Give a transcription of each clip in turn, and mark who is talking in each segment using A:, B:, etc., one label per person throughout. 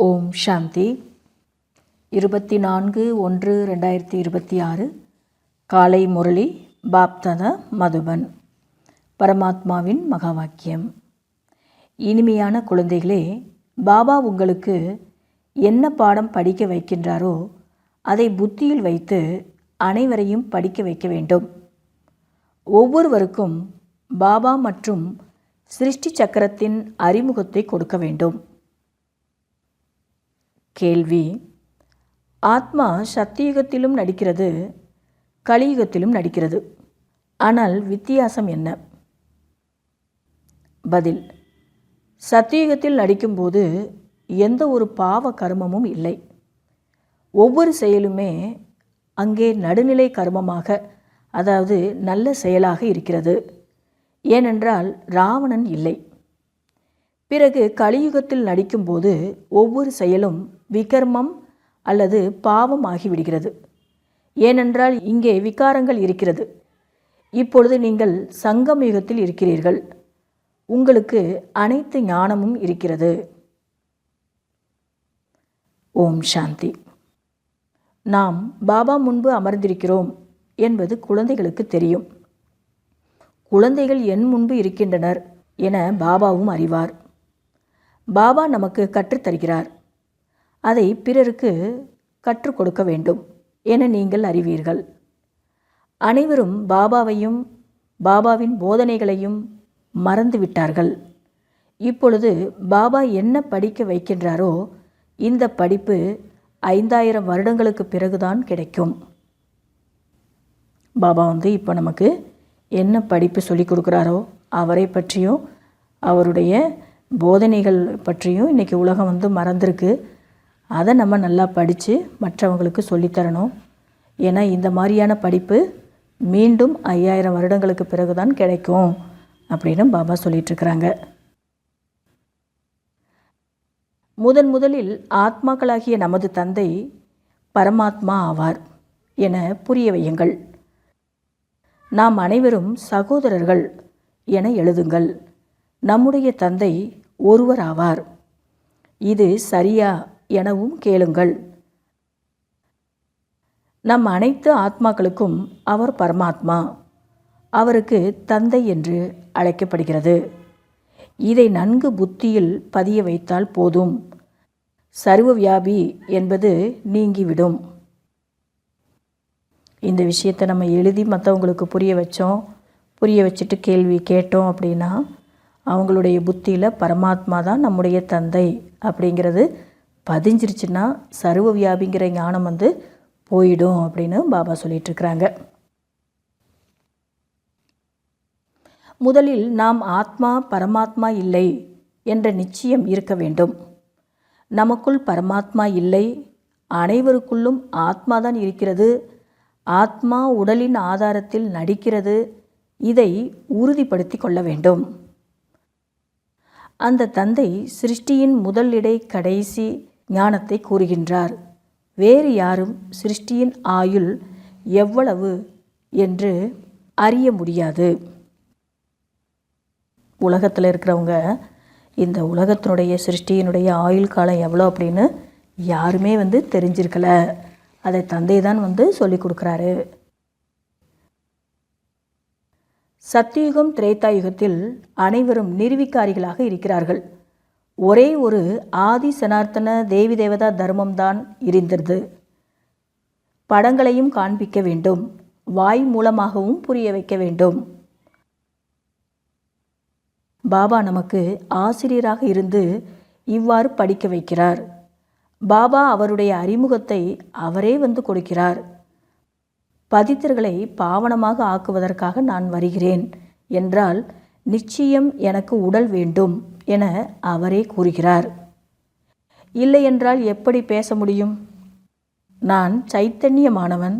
A: ஓம் சாந்தி. 24/1/2026 காலை முரளி பாப்தாதா மதுபன். பரமாத்மாவின் மகா வாக்கியம். இனிமையான குழந்தைகளே, பாபா உங்களுக்கு என்ன பாடம் படிக்க வைக்கின்றாரோ அதை புத்தியில் வைத்து அனைவரையும் படிக்க வைக்க வேண்டும். ஒவ்வொருவருக்கும் பாபா மற்றும் சிருஷ்டி சக்கரத்தின் அறிமுகத்தை கொடுக்க வேண்டும். கேள்வி: ஆத்மா சத்தியுகத்திலும் நடிக்கிறது, கலியுகத்திலும் நடிக்கிறது. ஆனால் வித்தியாசம் என்ன? பதில்: சத்தியுகத்தில் நடிக்கும்போது எந்த ஒரு பாவ கர்மமும் இல்லை. ஒவ்வொரு செயலுமே அங்கே நடுநிலை கர்மமாக, அதாவது நல்ல செயலாக இருக்கிறது. ஏனென்றால் ராவணன் இல்லை. பிறகு கலியுகத்தில் நடிக்கும்போது ஒவ்வொரு செயலும் விகர்மம் அல்லது பாவம் ஆகிவிடுகிறது. ஏனென்றால் இங்கே விகாரங்கள் இருக்கிறது. இப்பொழுது நீங்கள் சங்கம் யுகத்தில் இருக்கிறீர்கள். உங்களுக்கு அனைத்து ஞானமும் இருக்கிறது. ஓம் சாந்தி. நாம் பாபா முன்பு அமர்ந்திருக்கிறோம் என்பது குழந்தைகளுக்கு தெரியும். குழந்தைகள் என் முன்பு இருக்கின்றனர் என பாபாவும் அறிவார். பாபா நமக்கு கற்றுத்தருகிறார். அதை பிறருக்கு கற்றுக் கொடுக்க வேண்டும் என நீங்கள் அறிவீர்கள். அனைவரும் பாபாவையும் பாபாவின் போதனைகளையும் மறந்துவிட்டார்கள். இப்பொழுது பாபா என்ன படிக்க வைக்கின்றாரோ இந்த படிப்பு 5000 வருடங்களுக்கு பிறகுதான் கிடைக்கும். பாபா இப்போ நமக்கு என்ன படிப்பு சொல்லிக் கொடுக்குறாரோ அவரை பற்றியும் அவருடைய போதனைகள் பற்றியும் இன்றைக்கி உலகம் மறந்துருக்கு. அதை நம்ம நல்லா படித்து மற்றவங்களுக்கு சொல்லித்தரணும். ஏன்னா இந்த மாதிரியான படிப்பு மீண்டும் 5000 வருடங்களுக்கு பிறகு தான் கிடைக்கும் அப்படின்னு பாபா சொல்லிகிட்ருக்கிறாங்க. முதலில் ஆத்மாக்களாகிய நமது தந்தை பரமாத்மா ஆவார் என புரிய வையுங்கள். நாம் அனைவரும் சகோதரர்கள் என எழுதுங்கள். நம்முடைய தந்தை ஒருவர் ஆவார். இது சரியா எனவும் கேளுங்கள். நம் அனைத்து ஆத்மாக்களுக்கும் அவர் பரமாத்மா. அவருக்கு தந்தை என்று அழைக்கப்படுகிறது. இதை நன்கு புத்தியில் பதிய வைத்தால் போதும். சர்வ வியாபி என்பது நீங்கிவிடும். இந்த விஷயத்தை நம்ம எழுதி மற்றவங்களுக்கு புரிய வச்சுட்டு கேள்வி கேட்டோம் அப்படின்னா அவங்களுடைய புத்தியில் பரமாத்மா தான் நம்முடைய தந்தை அப்படிங்கிறது பதிஞ்சிருச்சுன்னா சர்வ வியாபிங்கிற ஞானம் போயிடும் அப்படின்னு பாபா சொல்லிகிட்ருக்கிறாங்க. முதலில் நாம் ஆத்மா பரமாத்மா இல்லை என்ற நிச்சயம் இருக்க வேண்டும். நமக்குள் பரமாத்மா இல்லை, அனைவருக்குள்ளும் ஆத்மா தான் இருக்கிறது. ஆத்மா உடலின் ஆதாரத்தில் நடிக்கிறது. இதை உறுதிப்படுத்தி கொள்ள வேண்டும். அந்த தந்தை சிருஷ்டியின் முதல் இடை கடைசி ஞானத்தை கூறுகின்றார். வேறு யாரும் சிருஷ்டியின் ஆயுள் எவ்வளவு என்று அறிய முடியாது. உலகத்தில் இருக்கிறவங்க இந்த உலகத்தினுடைய சிருஷ்டியினுடைய ஆயுள் காலம் எவ்வளோ அப்படின்னு யாருமே தெரிஞ்சிருக்கல. அதை தந்தை தான் சொல்லி கொடுக்குறாரு. சத்தியுகம் திரேதாயுகத்தில் அனைவரும் நிர்விகாரிகளாக இருக்கிறார்கள். ஒரே ஒரு ஆதி சனார்த்தன தேவி தேவதா தர்மம்தான் இருந்தது. படங்களையும் காண்பிக்க வேண்டும், வாய் மூலமாகவும் புரிய வைக்க வேண்டும். பாபா நமக்கு ஆசிரியராக இருந்து இவ்வாறு படிக்க வைக்கிறார். பாபா அவருடைய அறிமுகத்தை அவரே கொடுக்கிறார். பதித்தர்களை பாவனமாக ஆக்குவதற்காக நான் வருகிறேன் என்றால் நிச்சயம் எனக்கு உடல் வேண்டும் என அவரே கூறுகிறார். இல்லை என்றால் எப்படி பேச முடியும்? நான் சைத்தன்யமானவன்,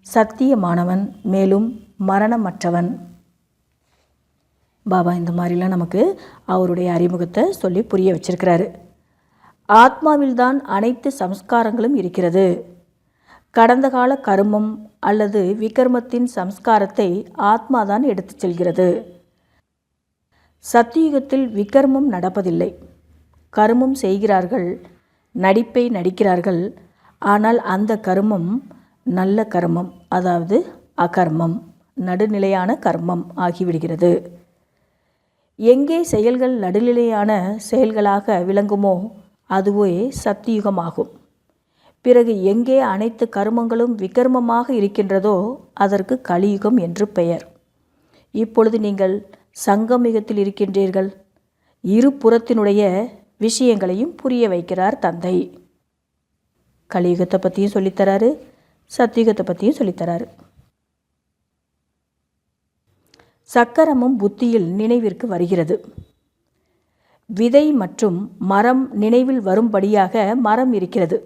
A: சத்தியமானவன், மேலும் மரணமற்றவன். பாபா இந்த மாதிரிலாம் நமக்கு அவருடைய அறிமுகத்தை சொல்லி புரிய வச்சிருக்கிறாரு. ஆத்மாவில்தான் அனைத்து சம்ஸ்காரங்களும் இருக்கிறது. கடந்த கால கர்மம் அல்லது விகர்மத்தின் சம்ஸ்காரத்தை ஆத்மாதான் எடுத்துச் செல்கிறது. சத்தியுகத்தில் விகர்மம் நடப்பதில்லை. கர்மம் செய்கிறார்கள். நடிப்பை நடிக்கிறார்கள். ஆனால் அந்த கர்மம் நல்ல கர்மம், அதாவது அகர்மம், நடுநிலையான கர்மம் ஆகிவிடுகிறது. எங்கே செயல்கள் நடுநிலையான செயல்களாக விளங்குமோ அதுவே சத்தியுகமாகும். பிறகு எங்கே அனைத்து கர்மங்களும் விகர்மமாக இருக்கின்றதோ அதற்கு கலியுகம் என்று பெயர். இப்பொழுது நீங்கள் சங்கமயுகத்தில் இருக்கின்றீர்கள். இரு புறத்தினுடைய விஷயங்களையும் புரிய வைக்கிறார் தந்தை. கலியுகத்தை பற்றியும் சொல்லித்தராரு, சத்தியுகத்தை பற்றியும் சொல்லித்தராரு. சக்கரமும் புத்தியில் நினைவிற்கு வருகிறது. விதை மற்றும் மரம் நினைவில் வரும்படியாக மரம் இருக்கிறது.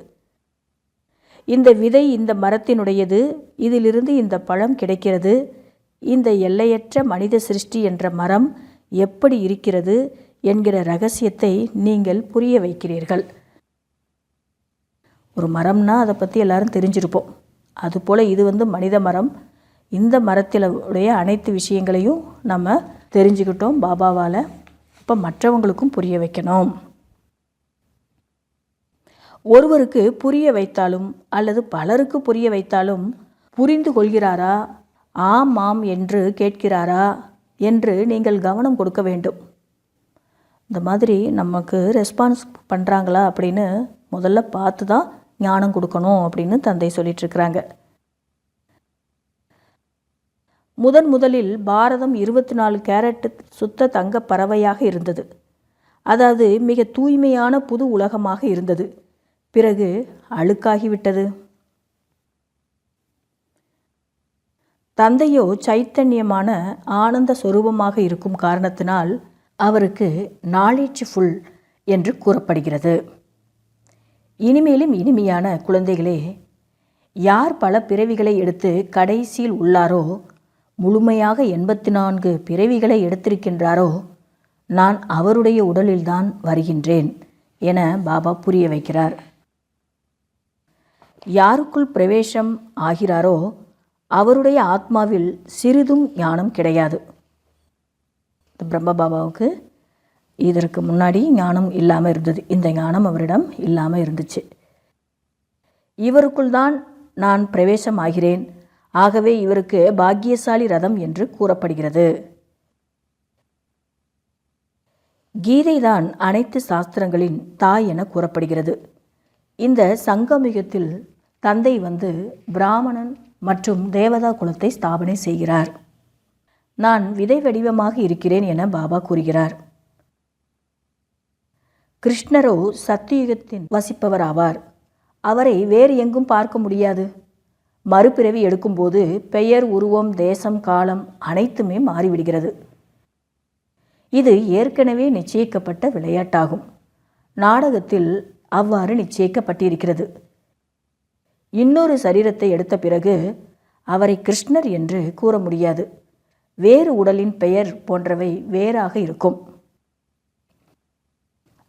A: இந்த விதை இந்த மரத்தினுடையது, இதிலிருந்து இந்த பழம் கிடைக்கிறது. இந்த எல்லையற்ற மனித சிருஷ்டி என்ற மரம் எப்படி இருக்கிறது என்கிற ரகசியத்தை நீங்கள் புரிய வைக்கிறீர்கள். ஒரு மரம்னா அதை பற்றி எல்லாரும் தெரிஞ்சிருப்போம். அதுபோல் இது மனித மரம். இந்த மரத்தில் உடைய அனைத்து விஷயங்களையும் நம்ம தெரிஞ்சுக்கிட்டோம் பாபாவால். இப்போ மற்றவங்களுக்கும் புரிய வைக்கணும். ஒருவருக்கு புரிய வைத்தாலும் அல்லது பலருக்கு புரிய வைத்தாலும் புரிந்து கொள்கிறாரா, ஆமாம் என்று கேட்கிறாரா என்று நீங்கள் கவனம் கொடுக்க வேண்டும். இந்த மாதிரி நமக்கு ரெஸ்பான்ஸ் பண்ணுறாங்களா அப்படின்னு முதல்ல பார்த்து தான் ஞானம் கொடுக்கணும் அப்படின்னு தந்தை சொல்லிகிட்ருக்கிறாங்க. முதலில் பாரதம் 24 கேரட் சுத்த தங்க பறவையாக இருந்தது. அதாவது மிக தூய்மையான புது உலகமாக இருந்தது. பிறகு அழுக்காகிவிட்டது. தந்தையோ சைத்தன்யமான ஆனந்த சொரூபமாக இருக்கும் காரணத்தினால் அவருக்கு நாலேஜ்ஃபுல் என்று கூறப்படுகிறது. இனிமேலும் இனிமையான குழந்தைகளே, யார் பல பிறவிகளை எடுத்து கடைசியில் உள்ளாரோ, முழுமையாக 84 பிறவிகளை எடுத்திருக்கின்றாரோ, நான் அவருடைய உடலில்தான் வருகின்றேன் என பாபா புரிய வைக்கிறார். யாருக்குள் பிரவேசம் ஆகிறாரோ அவருடைய ஆத்மாவில் சிறிதும் ஞானம் கிடையாது. பிரம்ம பாபாவுக்கு இதற்கு முன்னாடி ஞானம் இல்லாமல் இருந்தது. இந்த ஞானம் அவரிடம் இல்லாமல் இருந்துச்சு. இவருக்குள் தான் நான் பிரவேசம் ஆகிறேன். ஆகவே இவருக்கு பாக்கியசாலி ரதம் என்று கூறப்படுகிறது. கீதைதான் அனைத்து சாஸ்திரங்களின் தாய் என கூறப்படுகிறது. இந்த சங்கமிகத்தில் தந்தை பிராமணன் மற்றும் தேவதா குலத்தை ஸ்தாபனை செய்கிறார். நான் விதை வடிவமாக இருக்கிறேன் என பாபா கூறுகிறார். கிருஷ்ணரோ சத்தியுகத்தின் வசிப்பவர் ஆவார். அவரை வேறு எங்கும் பார்க்க முடியாது. மறுபிறவி எடுக்கும்போது பெயர், உருவம், தேசம், காலம் அனைத்துமே மாறிவிடுகிறது. இது ஏற்கனவே நிச்சயிக்கப்பட்ட விளையாட்டாகும். நாடகத்தில் அவ்வாறு நிச்சயிக்கப்பட்டிருக்கிறது. இன்னொரு சரீரத்தை எடுத்த பிறகு அவரை கிருஷ்ணர் என்று கூற முடியாது. வேறு உடலின் பெயர் போன்றவை வேறாக இருக்கும்.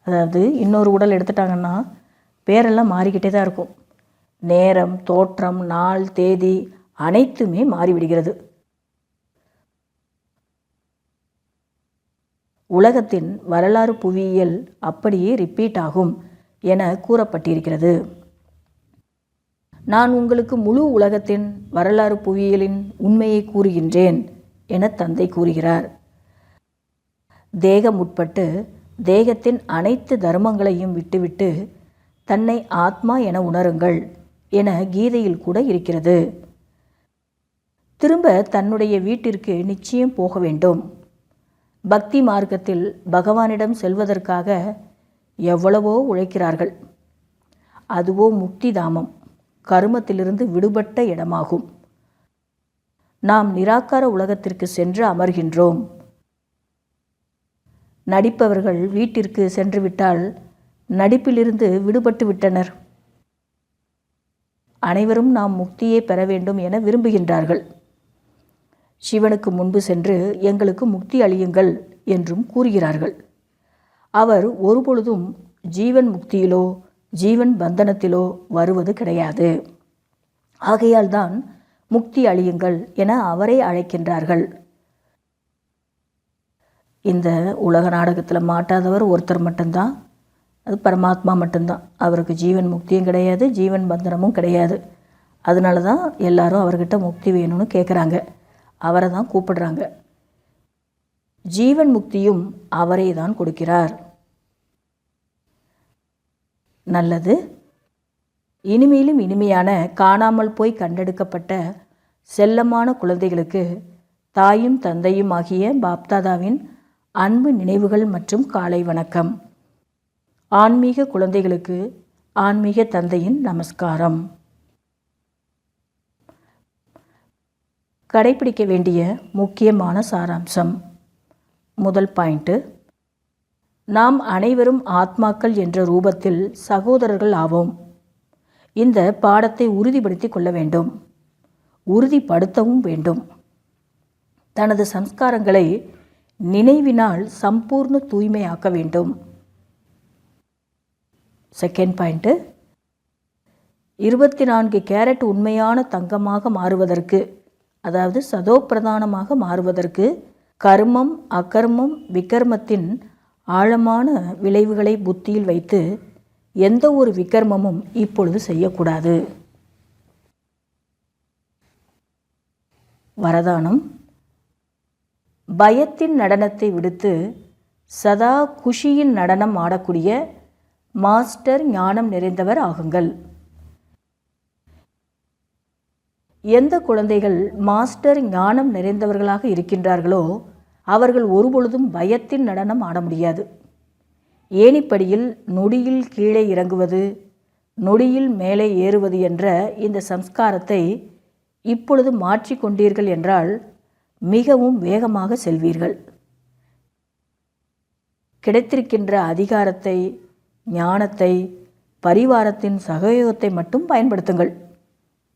A: அதாவது இன்னொரு உடல் எடுத்துட்டாங்கன்னா பேரெல்லாம் மாறிக்கிட்டே தான் இருக்கும். நேரம், தோற்றம், நாள், தேதி அனைத்துமே மாறிவிடுகிறது. உலகத்தின் வரலாறு புவியியல் அப்படியே ரிப்பீட் ஆகும் என கூறப்பட்டிருக்கிறது. நான் உங்களுக்கு முழு உலகத்தின் வரலாறு புவியியலின் உண்மையை கூறுகின்றேன் என தந்தை கூறுகிறார். தேகம் உட்பட்டு தேகத்தின் அனைத்து தர்மங்களையும் விட்டுவிட்டு தன்னை ஆத்மா என உணருங்கள் என கீதையில் கூட இருக்கிறது. திரும்ப தன்னுடைய வீட்டிற்கு நிச்சயம் போக வேண்டும். பக்தி மார்க்கத்தில் பகவானிடம் செல்வதற்காக எவ்வளவோ உழைக்கிறார்கள். அதுவோ முக்தி தாமம், கருமத்திலிருந்து விடுபட்ட இடமாகும். நாம் நிராகார உலகத்திற்கு சென்று அமர்கின்றோம். நடிப்பவர்கள் வீட்டிற்கு சென்றுவிட்டால் நடிப்பிலிருந்து விடுபட்டு விட்டனர். அனைவரும் நாம் முக்தியை பெற வேண்டும் என விரும்புகின்றார்கள். சிவனுக்கு முன்பு சென்று எங்களுக்கு முக்தி அளியுங்கள் என்றும் கூறுகிறார்கள். அவர் ஒருபொழுதும் ஜீவன் முக்தியிலோ ஜீவன் பந்தனத்திலோ வருவது கிடையாது. ஆகையால் தான் முக்தி அளியுங்கள் என அவரை அழைக்கின்றார்கள். இந்த உலக நாடகத்தில் மாட்டாதவர் ஒருத்தர் மட்டும்தான், அது பரமாத்மா மட்டும்தான். அவருக்கு ஜீவன் முக்தியும் கிடையாது, ஜீவன் பந்தனமும் கிடையாது. அதனால தான் எல்லாரும் அவர்கிட்ட முக்தி வேணும்னு கேட்குறாங்க, அவரை தான் கூப்பிடுறாங்க. ஜீவன் முக்தியும் அவரே தான் கொடுக்கிறார். நல்லது. இனிமேலும் இனிமையான காணாமல் போய் கண்டெடுக்கப்பட்ட செல்லமான குழந்தைகளுக்கு தாயும் தந்தையும் ஆகிய பாப்தாதாவின் அன்பு நினைவுகள் மற்றும் காலை வணக்கம். ஆன்மீக குழந்தைகளுக்கு ஆன்மீக தந்தையின் நமஸ்காரம். கடைபிடிக்க வேண்டிய முக்கியமான சாராம்சம். முதல் பாயிண்ட்டு, நாம் அனைவரும் ஆத்மாக்கள் என்ற ரூபத்தில் சகோதரர்கள் ஆவோம். இந்த பாடத்தை உறுதிப்படுத்தி கொள்ள வேண்டும், உறுதிப்படுத்தவும் வேண்டும். தனது சம்ஸ்காரங்களை நினைவினால் சம்பூர்ண தூய்மையாக்க வேண்டும். செகண்ட் பாயிண்ட்டு, 24 கேரட் உண்மையான தங்கமாக மாறுவதற்கு, அதாவது சதோப்பிரதானமாக மாறுவதற்கு கர்மம் அகர்மம் விகர்மத்தின் ஆழமான விளைவுகளை புத்தியில் வைத்து எந்த ஒரு விகர்மமும் இப்பொழுது செய்யக்கூடாது. வரதானம்: பயத்தின் நடனத்தை விடுத்து சதா குஷியின் நடனம் ஆடக்கூடிய மாஸ்டர் ஞானம் நிறைந்தவர் ஆகுங்கள். எந்த குழந்தைகள் மாஸ்டர் ஞானம் நிறைந்தவர்களாக இருக்கின்றார்களோ அவர்கள் ஒருபொழுதும் பயத்தின் நடனம் ஆட முடியாது. ஏணிப்படியில் நொடியில் கீழே இறங்குவது, நொடியில் மேலே ஏறுவது என்ற இந்த சம்ஸ்காரத்தை இப்பொழுது மாற்றிக்கொண்டீர்கள் என்றால் மிகவும் வேகமாக செல்வீர்கள். கிடைத்திருக்கின்ற அதிகாரத்தை, ஞானத்தை, பரிவாரத்தின் சகயோகத்தை மட்டும் பயன்படுத்துங்கள்.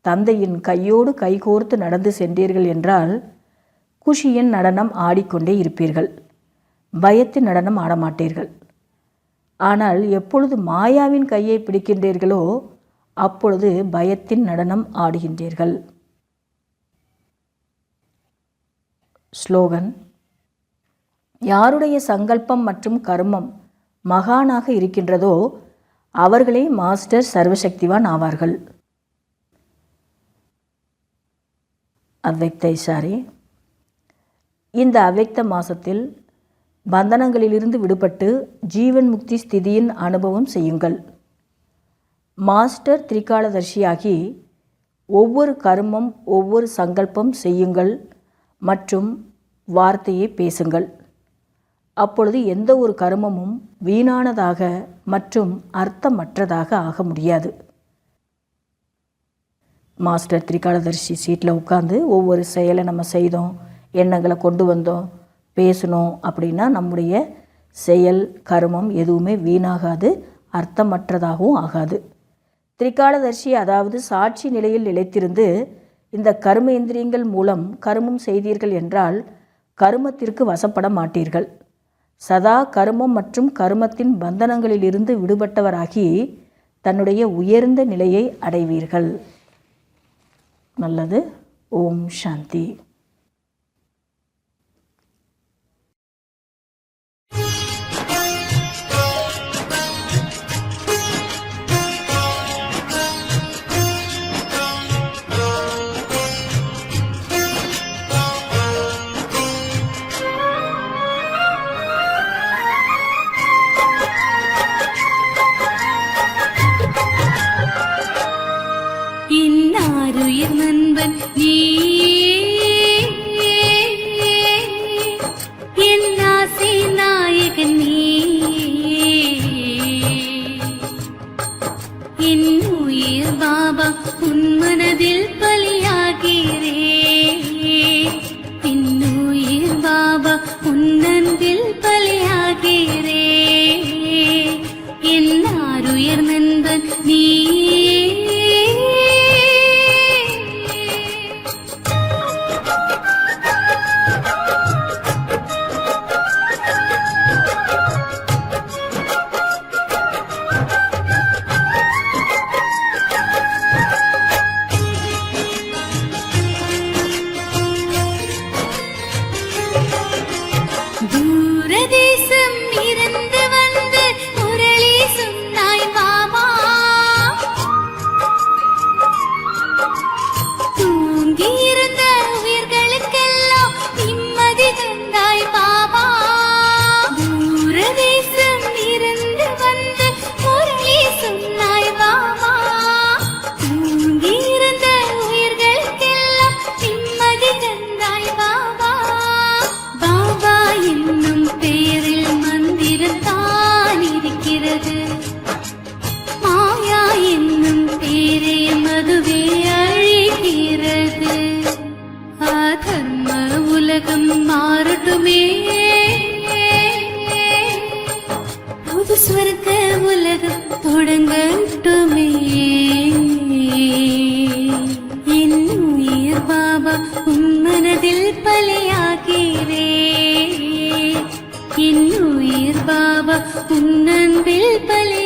A: தந்தையின் கையோடு கைகோர்த்து நடந்து சென்றீர்கள் என்றால் குஷியின் நடனம் ஆடிக்கொண்டே இருப்பீர்கள், பயத்தின் நடனம் ஆடமாட்டீர்கள். ஆனால் எப்பொழுது மாயாவின் கையை பிடிக்கின்றீர்களோ அப்பொழுது பயத்தின் நடனம் ஆடுகின்றீர்கள். ஸ்லோகன்: யாருடைய சங்கல்பம் மற்றும் கர்மம் மகானாக இருக்கின்றதோ அவர்களே மாஸ்டர் சர்வசக்திவான் ஆவார்கள். அவ்வக்த இஷாரே: இந்த அவ்வக்த மாசத்தில் பந்தனங்களிலிருந்து விடுபட்டு ஜீவன் முக்தி ஸ்திதியின் அனுபவம் செய்யுங்கள். மாஸ்டர் திரிகாலதர்ஷியாகி ஒவ்வொரு கர்மம், ஒவ்வொரு சங்கல்பம் செய்யுங்கள் மற்றும் வார்த்தையை பேசுங்கள். அப்பொழுது எந்த ஒரு கர்மமும் வீணானதாக மற்றும் அர்த்தமற்றதாக ஆக முடியாது. மாஸ்டர் திரிகாலதர்ஷி சீட்டில் உட்காந்து ஒவ்வொரு செயலை நம்ம செய்தோம், எண்ணங்களை கொண்டு வந்தோம், பேசணும் அப்படின்னா நம்முடைய செயல் கர்மம் எதுவுமே வீணாகாது, அர்த்தமற்றதாகவும் ஆகாது. திரிகாலதர்ஷி அதாவது சாட்சி நிலையில் நிலைத்திருந்து இந்த கர்ம இந்திரியங்கள் மூலம் கர்மம் செய்தீர்கள் என்றால் கர்மத்திற்கு வசப்பட மாட்டீர்கள். சதா கர்மம் மற்றும் கர்மத்தின் பந்தனங்களிலிருந்து விடுபட்டவராகி தன்னுடைய உயர்ந்த நிலையை அடைவீர்கள். நல்லது. ஓம் சாந்தி.
B: இன்னாருயிர் நண்பன் நீ, என் ஆசை நாயகன் நீ, என் உயிர் பாபா உன் மனதில் பலியாகிறே, என் உயிர் பாபா உன் அன்பில் பலியாகிறே, என்னாருயிர் நண்பன் நீ. வரட்டுமே புது ஸ்வர்க்க உலகம் தொடங்கட்டுமே என் உயிர் பாபா உன் மனதில் பலியாகிறே என் உயிர் பாபா உன் அன்பில் பலி